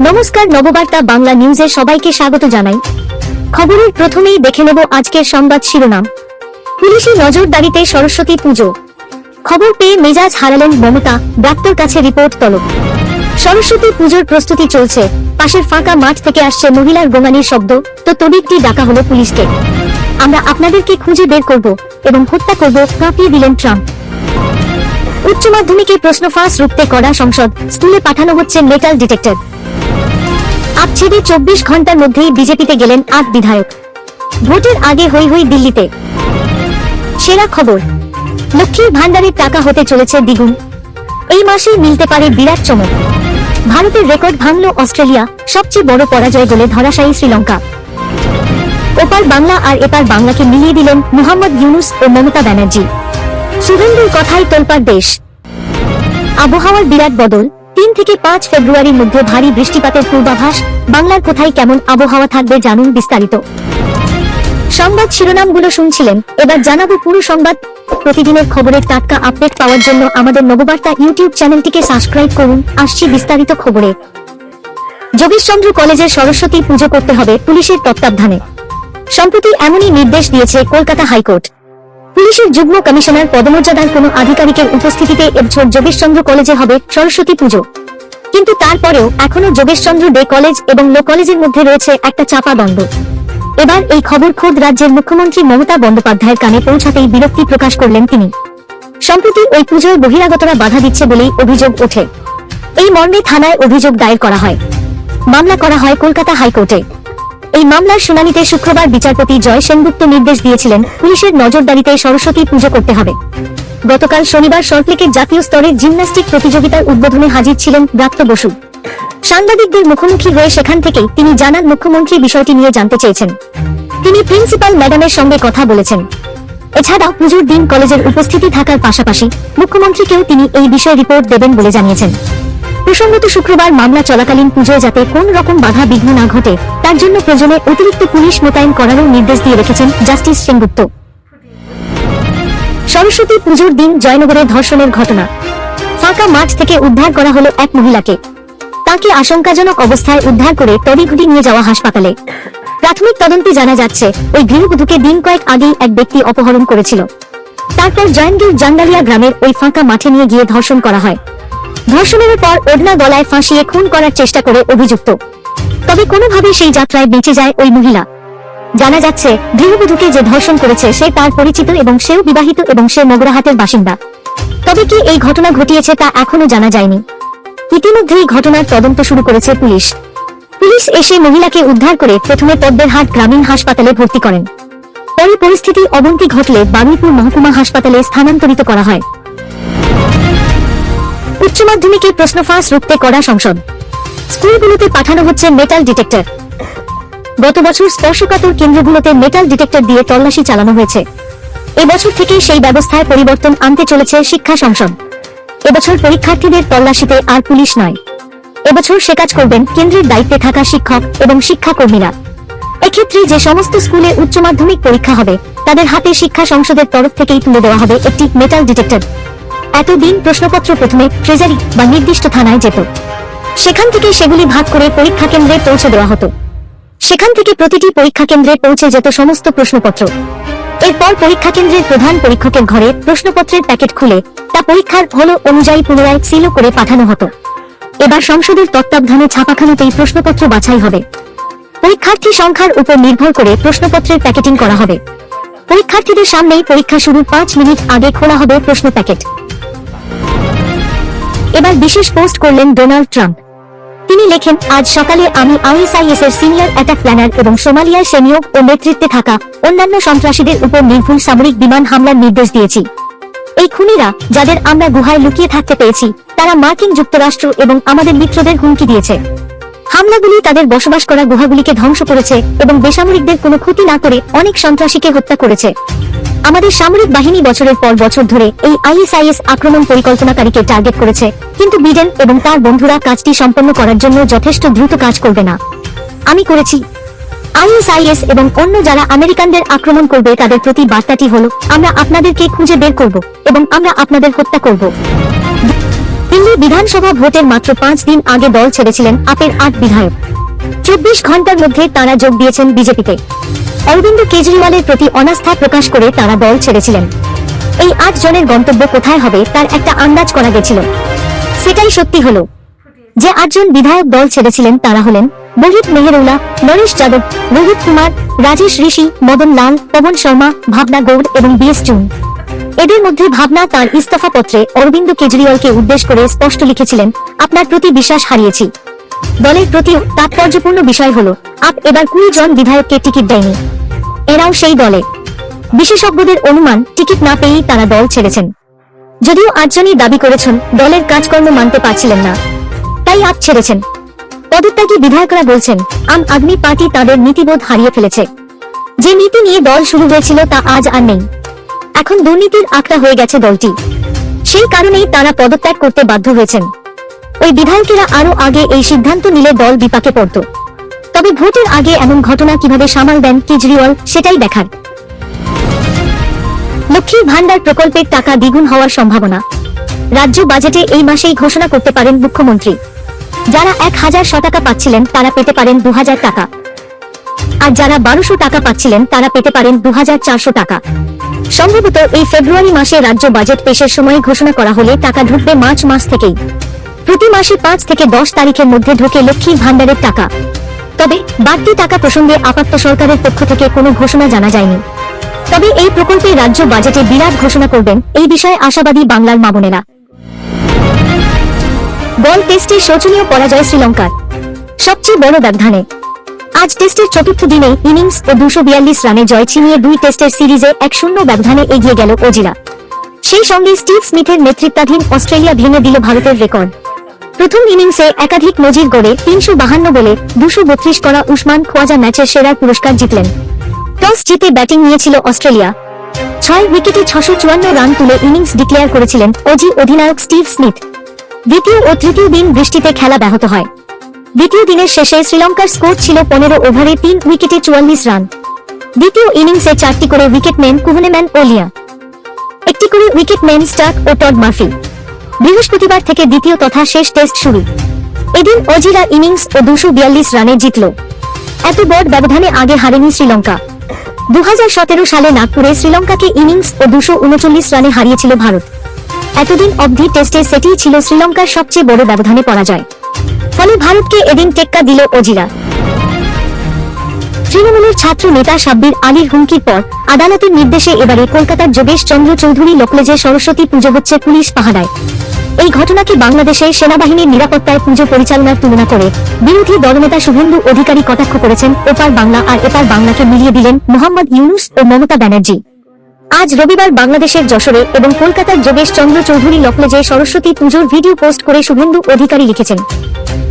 নমস্কার, নববার্তা বাংলা নিউজে সবাইকে স্বাগত জানাই। খবরের প্রথমেই দেখে নেব আজকের সংবাদ শিরোনাম। পুলিশি নজরদারিতে সরস্বতী পুজো। খবর পেয়ে মেজাজ হারালেন মমতা, ডাক্তার কাছে রিপোর্ট তলব। সরস্বতী পুজোর প্রস্তুতি চলছে, পাশের ফাঁকা মাঠ থেকে আসছে মহিলার গোঙানির শব্দ, তো তড়িঘড়ি ডাকা হলো পুলিশকে। আমরা আপনাদেরকে খুঁজে বের করব এবং হত্যা করব, কাঁপিয়ে দিলেন ট্রাম্প। উচ্চ মাধ্যমিকে প্রশ্ন ফাঁস রুখতে কড়া সংসদ, স্কুলে পাঠানো হচ্ছে মেটাল ডিটেক্টর। আপছেদে 24 ঘন্টার মধ্যেই বিজেপিতে গেলেন 8 বিধায়ক। ভোটের আগে হই হই দিল্লিতে। সেরা খবর, লক্ষ্মীর ভান্ডারের টাকা হতে চলেছে দ্বিগুণ। এই মাসেই মিলতে পারে বিরাট চমক। ভারতের রেকর্ড ভাঙল অস্ট্রেলিয়া, সবচেয়ে বড় পরাজয় বলে ধরাশায়ী শ্রীলঙ্কা। ওপার বাংলা আর এপার বাংলাকে মিলিয়ে দিলেন মুহাম্মদ ইউনুস ও মমতা ব্যানার্জি। শুভেন্দুর কথাই তোলপাড় দেশ। আবহাওয়ার বিরাট বদল, 3 থেকে 5 ফেব্রুয়ারির মধ্যে ভারী বৃষ্টিপাতের পূর্বাভাস। বাংলার কোথায় কেমন আবহাওয়া থাকবে জানুন বিস্তারিত। সংবাদ শিরোনামগুলো শুনছিলেন, এবার জানাবো পুরো সংবাদ। প্রতিদিনের খবরের টাটকা আপডেট পাওয়ার জন্য আমাদের নববার্তা ইউটিউব চ্যানেলটিকে সাবস্ক্রাইব করুন। আসছি বিস্তারিত খবরে। যোগেশচন্দ্র কলেজে সরস্বতী পুজো করতে হবে পুলিশের তত্ত্বাবধানে। সম্প্রতি এমনই নির্দেশ দিয়েছে কলকাতা হাইকোর্ট। পুলিশের যুগ্ম কমিশনার পদমর্যাদার কোনো আধিকারিকের উপস্থিতিতে এবছর যোগেশচন্দ্র কলেজে হবে সরস্বতী পুজো। কিন্তু তারপরেও এখনো যোগেশচন্দ্র ডে কলেজ এবং লো কলেজের মধ্যে রয়েছে একটা চাপা দ্বন্দ্ব। এবার এই খবর খোদ রাজ্যের মুখ্যমন্ত্রী মমতা বন্দ্যোপাধ্যায়ের কানে পৌঁছাতেই বিরক্তি প্রকাশ করলেন তিনি। সম্প্রতি ওই পুজোয় বহিরাগতরা বাধা দিচ্ছে বলেই অভিযোগ ওঠে। এই মর্মে থানায় অভিযোগ দায়ের করা হয়। মামলা করা হয় কলকাতা হাইকোর্টে। এই মামলার শুনানিতে শুক্রবার বিচারপতি জয় সেনগুপ্ত নির্দেশ দিয়েছিলেন, পুলিশের নজরদারিতে সরস্বতী পুজো করতে হবে। গতকাল শনিবার সল্টলেকের জাতীয় স্তরের জিমন্যাস্টিক প্রতিযোগিতার উদ্বোধনে হাজির ছিলেন ব্রাত্য বসু। সাংবাদিকদের মুখোমুখি হয়ে সেখান থেকেই তিনি জানান, মুখ্যমন্ত্রী বিষয়টি নিয়ে জানতে চেয়েছেন। তিনি প্রিন্সিপাল ম্যাডামের সঙ্গে কথা বলেছেন। এছাড়া পুজোর দিন কলেজের উপস্থিতি থাকার পাশাপাশি মুখ্যমন্ত্রীকেও তিনি এই বিষয়ে রিপোর্ট দেবেন বলে জানিয়েছেন। প্রসঙ্গত, শুক্রবার মামলা চলাকালীন পুজোয় যাতে কোন রকম বাধা বিঘ্ন না ঘটে তার জন্য প্রয়োজনে অতিরিক্ত পুলিশ মোতায়েন করারও নির্দেশ দিয়ে রেখেছেন জাস্টিস সেনগুপ্ত। সরস্বতী পুজোর দিন জয়নগরে ধর্ষণের ঘটনা। ফাঁকা মাঠ থেকে উদ্ধার করা হলো এক মহিলাকে। তাকে আশঙ্কাজনক অবস্থায় উদ্ধার করে তড়িঘড়ি নিয়ে যাওয়া হাসপাতালে। প্রাথমিক তদন্তে জানা যাচ্ছে, ওই গৃহবধূকে দিন কয়েক আগেই এক ব্যক্তি অপহরণ করেছিল। তারপর জয়নগর জাঙ্গালিয়া গ্রামের ওই ফাঁকা মাঠে নিয়ে গিয়ে ধর্ষণ করা হয়। ধর্ষণের পর ওড়না গলায় ফাঁসিয়ে খুন করার চেষ্টা করে অভিযুক্ত। তবে কোনোভাবে সেই যাত্রায় বেঁচে যায় ওই মহিলা। জানা যাচ্ছে, গৃহবধূকে যে ধর্ষণ করেছে সে তার পরিচিত এবং সেও বিবাহিত এবং সে মগরাহাটের বাসিন্দা। তবে কি এই ঘটনা ঘটিয়েছে তা এখনো জানা যায়নি। ইতিমধ্যেই ঘটনার তদন্ত শুরু করেছে পুলিশ। পুলিশ এসে মহিলাকে উদ্ধার করে প্রথমে পদ্মেরহাট গ্রামীণ হাসপাতালে ভর্তি করেন। পরে পরিস্থিতি অবনতি ঘটলে বারুইপুর মহকুমা হাসপাতালে স্থানান্তরিত করা হয়। উচ্চ মাধ্যমিকে প্রশ্ন ফাঁস রুখতে কড়া সংসদ, স্কুলগুলোতে পাঠানো হচ্ছে মেটাল ডিটেক্টর। গত বছর স্পর্শকাতর কেন্দ্রগুলোতে মেটাল ডিটেক্টর দিয়ে তল্লাশি চালানো হয়েছে। এবছর থেকে সেই ব্যবস্থায় পরিবর্তন আনতে চলেছে শিক্ষা সংসদ। এবছর পরীক্ষার্থীদের তল্লাশিতে আর পুলিশ নয়, এবছর সে কাজ করবেন কেন্দ্রের দায়িত্বে থাকা শিক্ষক এবং শিক্ষাকর্মীরা। এক্ষেত্রে যে সমস্ত স্কুলে উচ্চ মাধ্যমিক পরীক্ষা হবে তাদের হাতে শিক্ষা সংসদের তরফ থেকেই তুলে দেওয়া হবে একটি মেটাল ডিটেক্টর। এতদিন প্রশ্নপত্র প্রথমে ট্রেজারি বা নির্দিষ্ট থানায় যেত। সেখান থেকে সেগুলি ভাগ করে পরীক্ষা কেন্দ্রে পৌঁছে দেওয়া হতো। সেখান থেকে প্রতিটি পরীক্ষা কেন্দ্রে পৌঁছে যেত সমস্ত প্রশ্নপত্র। এরপর পরীক্ষা কেন্দ্রের প্রধান পরীক্ষকের ঘরে প্রশ্নপত্রের প্যাকেট খুলে তা পরীক্ষার হল অনুযায়ী পুনরায় সিলও করে পাঠানো হতো। এবার সংসদের তত্ত্বাবধানে ছাপাখানাতেই প্রশ্নপত্র বাছাই হবে। পরীক্ষার্থী সংখ্যার উপর নির্ভর করে প্রশ্নপত্রের প্যাকেটিং করা হবে। পরীক্ষার্থীদের সামনেই পরীক্ষা শুরুর 5 মিনিট আগে খোলা হবে প্রশ্ন প্যাকেট। এবার বিশেষ পোস্ট করলেন ডোনাল্ড ট্রাম্প। তিনি লেখেন, আজ সকালে আমি আইএসআইএস এর সিনিয়র অ্যাটাক প্ল্যানার এবং সোমালিয়ায় সেনিয়োগ ও নেতৃত্বে থাকা অন্যান্য সন্ত্রাসীদের উপর নির্ভুল সামরিক বিমান হামলার নির্দেশ দিয়েছি। এই খুনিরা, যাদের আমরা গুহায় লুকিয়ে থাকতে পেয়েছি, তারা মার্কিন যুক্তরাষ্ট্র এবং আমাদের মিত্রদের হুমকি দিয়েছে। হামলাগুলি তাদের বসবাস করা গুহাগুলিকে ধ্বংস করেছে এবং বেসামরিকদের কোনো ক্ষতি না করে অনেক সন্ত্রাসীকে হত্যা করেছে। আমাদের সামরিক বাহিনী বছরের পর বছর ধরে এই আইএসআইএস আক্রমণ পরিকল্পনাকারীকে টার্গেট করেছে, কিন্তু বিডেন এবং তার বন্ধুরা কাজটি সম্পন্ন করার জন্য যথেষ্ট দ্রুত কাজ করবে না। আমি করেছি। আইএসআইএস এবং অন্য যারা আমেরিকানদের আক্রমণ করবে তাদের প্রতি বার্তাটি হলো, আমরা আপনাদেরকে খুঁজে বের করব এবং আমরা আপনাদের হত্যা করব। দিল্লি বিধানসভা ভোটের মাত্র 5 দিন আগে দল ছেড়েছিলেন আপের 8 বিধায়ক। 24 ঘন্টার মধ্যে তারা যোগ দিয়েছেন বিজেপিতে। অরবিন্দ কেজরিওয়ালের প্রতি অনাস্থা প্রকাশ করে তারা দল ছেড়েছিলেন। এই 8 জনের গন্তব্য কোথায় হবে তার একটা আন্দাজ করা গেছিল। সেটাই সত্যি হলো। যে 8 জন বিধায়ক দল ছেড়েছিলেন তারা হলেন বহিত মেহরুল্লাহ, নরেশ যাদব, রোহিত কুমার, রাজেশ ঋষি, মদন লাল, পবন শর্মা, ভাবনা গৌড় এবং বিএস চুন। এদের মধ্যে ভাবনা তার ইস্তফা পত্রে অরবিন্দ কেজরিওয়ালকে উদ্দেশ্য করে স্পষ্ট লিখেছিলেন, আপনার প্রতি বিশ্বাস হারিয়েছি। দলের প্রতি তাৎপর্যপূর্ণ বিষয় হলো, আপ এবার 20 জন বিধায়ককে টিকিট দেয়নি। এরাও সেই দলে। বিশেষজ্ঞদের অনুমান টিকিট না পেয়েই তারা দল ছেড়েছেন। যদিও 8 জনই দাবি করেছেন দলের কাজকর্ম মানতে পারছিলেন না, তাই আপ ছেড়েছেন। পদত্যাগী বিধায়করা বলছেন আম আদমি পার্টি তাদের নীতিবোধ হারিয়ে ফেলেছে। যে নীতি নিয়ে দল শুরু হয়েছিল তা আজ আর নেই। এখন দুর্নীতির আঁকড়া হয়ে গেছে দলটি। সেই কারণেই তারা পদত্যাগ করতে বাধ্য হয়েছেন। ওই বিধায়কেরা আরো আগে এই সিদ্ধান্ত নিলে দল বিপাকে পড়ত। তবে ভোটের আগে এমন ঘটনা কিভাবে সামাল দেন কেজরিওয়াল সেটাই দেখার। লক্ষ্মীর ভান্ডার প্রকল্পের টাকা দ্বিগুণ হওয়ার সম্ভাবনা। রাজ্য বাজেটে এই মাসেই ঘোষণা করতে পারেন মুখ্যমন্ত্রী। যারা 1000 টাকা পাচ্ছিলেন তারা পেতে পারেন 2000 টাকা, আর যারা 1200 টাকা পাচ্ছিলেন তারা পেতে পারেন 2400 টাকা। সম্ভবত এই ফেব্রুয়ারি মাসে রাজ্য বাজেট পেশের সময় ঘোষণা করা হলে টাকা ঢুকবে মার্চ মাস থেকেই। প্রতি মাসে 5 থেকে 10 তারিখের মধ্যে ঢোকে লক্ষ্মীর ভান্ডারের টাকা। তবে বাড়তি টাকা প্রসঙ্গে আপাতত সরকারের পক্ষ থেকে কোনো ঘোষণা জানা যায়নি। তবে এই প্রকল্পে রাজ্য বাজেটে বিরাট ঘোষণা করবেন এই বিষয়ে আশাবাদী বাংলার মা বোনেরা। বল টেস্টে শোচনীয় পরাজয় শ্রীলঙ্কার, সবচেয়ে বড় ব্যবধানে। আজ টেস্টের চতুর্থ দিনে ইনিংস ও 242 রানে জয় ছিনিয়ে 2 টেস্টের সিরিজে 1-0 ব্যবধানে এগিয়ে গেল অজিরা। সেই সঙ্গে স্টিভ স্মিথের নেতৃত্বাধীন অস্ট্রেলিয়া ভেঙে দিল ভারতের রেকর্ড। প্রথম ইনিংসে একাধিক নজির গড়ে 352 বলে 232 করা উসমান খোয়াজা ম্যাচের সেরার পুরস্কার জিতলেন। টস জিতে ব্যাটিং নিয়েছিল অস্ট্রেলিয়া। 6 উইকেটে 654 রান তুলে ইনিংস ডিক্লেয়ার করেছিলেন অজি অধিনায়ক স্টিভ স্মিথ। দ্বিতীয় ও তৃতীয় দিন বৃষ্টিতে খেলা ব্যাহত হয়। দ্বিতীয় দিনের শেষে শ্রীলঙ্কার স্কোর ছিল 15 ওভারে 3 উইকেটে 44 রান। দ্বিতীয় ইনিংসে 4টি করে উইকেট নেন কুহনেম্যান ও লিয়া, একটি করে উইকেট নেন স্টার্ক ও টড মার্ফি। বৃহস্পতিবার থেকে দ্বিতীয় তথা শেষ টেস্ট শুরু। এদিন অজিরা ইনিংস ও 242 রানে জিতল। এত বড় ব্যবধানে আগে হারেনি শ্রীলঙ্কা। 2017 সালে নাগপুরে শ্রীলঙ্কাকে ইনিংস ও 239 রানে হারিয়েছিল ভারত। এতদিন অবধি টেস্টে সেটিই ছিল শ্রীলঙ্কার সবচেয়ে বড় ব্যবধানে পরাজয়। ফলে ভারতকে এদিন টেক্কা দিল অজিরা। তৃণমূলের ছাত্র নেতা সাব্বির আলীর হুমকির পর আদালতের নির্দেশে এবারে কলকাতার যোগেশ চন্দ্র চৌধুরী লোকলেজে সরস্বতী পুজো হচ্ছে পুলিশ পাহারায়। এই ঘটনাকে বাংলাদেশের সেনাবাহিনীর নিরাপত্তায় পুজো পরিচালনার তুলনা করে বিরোধী দলনেতা শুভেন্দু অধিকারী কটাক্ষ করেছেন ওপার বাংলা আর এপার বাংলাকে মিলিয়ে দিলেন মোহাম্মদ ইউনুস ও মমতা ব্যানার্জি। আজ রবিবার বাংলাদেশের যশোরে এবং কলকাতার যোগেশ চন্দ্র চৌধুরী লোকলেজে সরস্বতী পুজোর ভিডিও পোস্ট করে শুভেন্দু অধিকারী লিখেছেন,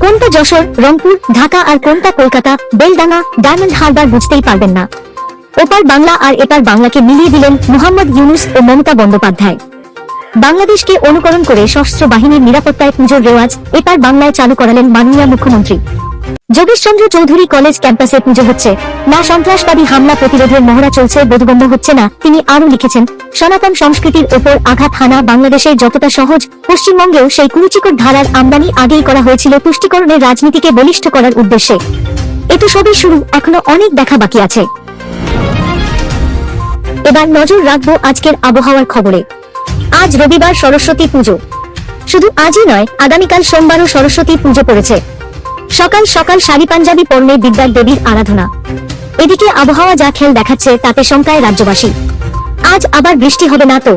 কোনটা যশোর, রংপুর, ঢাকা আর কোনটা কলকাতা, বেলডাঙ্গা, ডায়মন্ড হারবার বুঝতেই পারবেন না। ওপার বাংলা আর এপার বাংলাকে মিলিয়ে দিলেন মোহাম্মদ ইউনুস ও মমতা বন্দ্যোপাধ্যায়। বাংলাদেশকে অনুকরণ করে সশস্ত্র বাহিনীর নিরাপত্তায় পুজোর রেওয়াজ এপার বাংলায় চালু করালেন মাননীয় মুখ্যমন্ত্রী। যোগেশচন্দ্র চৌধুরী কলেজ ক্যাম্পাসে পুজো হচ্ছে না, সন্ত্রাসবাদী হামলা প্রতিরোধের মহড়া চলছে বোধগম্য হচ্ছে না। তিনি আরও লিখেছেন, সনাতন সংস্কৃতির ওপর আঘাত হানা বাংলাদেশের যতটা সহজ, পশ্চিমবঙ্গেও সেই কুরুচিকর ধারার আমদানি আগেই করা হয়েছিল তুষ্টিকরণের রাজনীতিকে বলিষ্ঠ করার উদ্দেশ্যে। এতো সবই শুরু, এখনো অনেক দেখা বাকি আছে। এবার নজর রাখবো আজকের আবহাওয়ার খবরে। আজ রবিবার সরস্বতী পুজো। শুধু আজই নয়, আগামীকাল সোমবারও সরস্বতী পুজো পড়েছে। সকাল সকাল শাড়ি পাঞ্জাবি পরনে বিদ্যার দেবীর আরাধনা। এদিকে আবহাওয়া যা খেল দেখাচ্ছে তাতে শঙ্কায় রাজ্যবাসী। আজ আবার বৃষ্টি হবে না তো?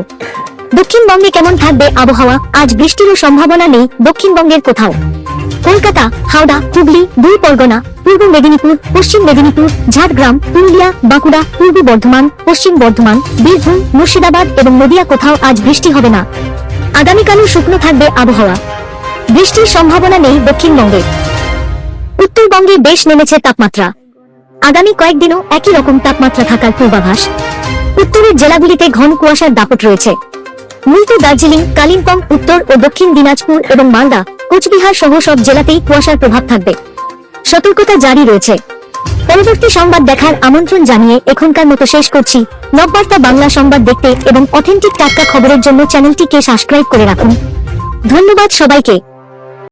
দক্ষিণবঙ্গে কেমন থাকবে আবহাওয়া? আজ বৃষ্টিরও সম্ভাবনা নেই দক্ষিণবঙ্গের কোথাও। কলকাতা, হাওড়া, হুগলি, 2 পরগনা, পূর্ব মেদিনীপুর, পশ্চিম মেদিনীপুর, ঝাড়গ্রাম, পুরুলিয়া, বাঁকুড়া, পূর্ব বর্ধমান, পশ্চিম বর্ধমান, বীরভূম, মুর্শিদাবাদ এবং নদিয়া কোথাও আজ বৃষ্টি হবে না। আগামীকালও শুকনো থাকবে আবহাওয়া। বৃষ্টির সম্ভাবনা নেই দক্ষিণবঙ্গে। উত্তরবঙ্গে বেশ নেমেছে তাপমাত্রা। আগামী কয়েকদিনও একই রকম তাপমাত্রা থাকার পূর্বাভাস। উত্তরের জেলাগুলিতে ঘন কুয়াশার দাপট রয়েছে। মূলত দার্জিলিং, কালিম্পং, উত্তর ও দক্ষিণ দিনাজপুর এবং মালদা, কোচবিহার সহ সব জেলাতেই কুয়াশার প্রভাব থাকবে। সতর্কতা জারি রয়েছে। পরবর্তী সংবাদ দেখার আমন্ত্রণ জানিয়ে এখনকার মতো শেষ করছি। নববার্তা বাংলা সংবাদ দেখতে এবং অথেন্টিক টাটকা খবরের জন্য চ্যানেলটিকে সাবস্ক্রাইব করে রাখুন। ধন্যবাদ সবাইকে।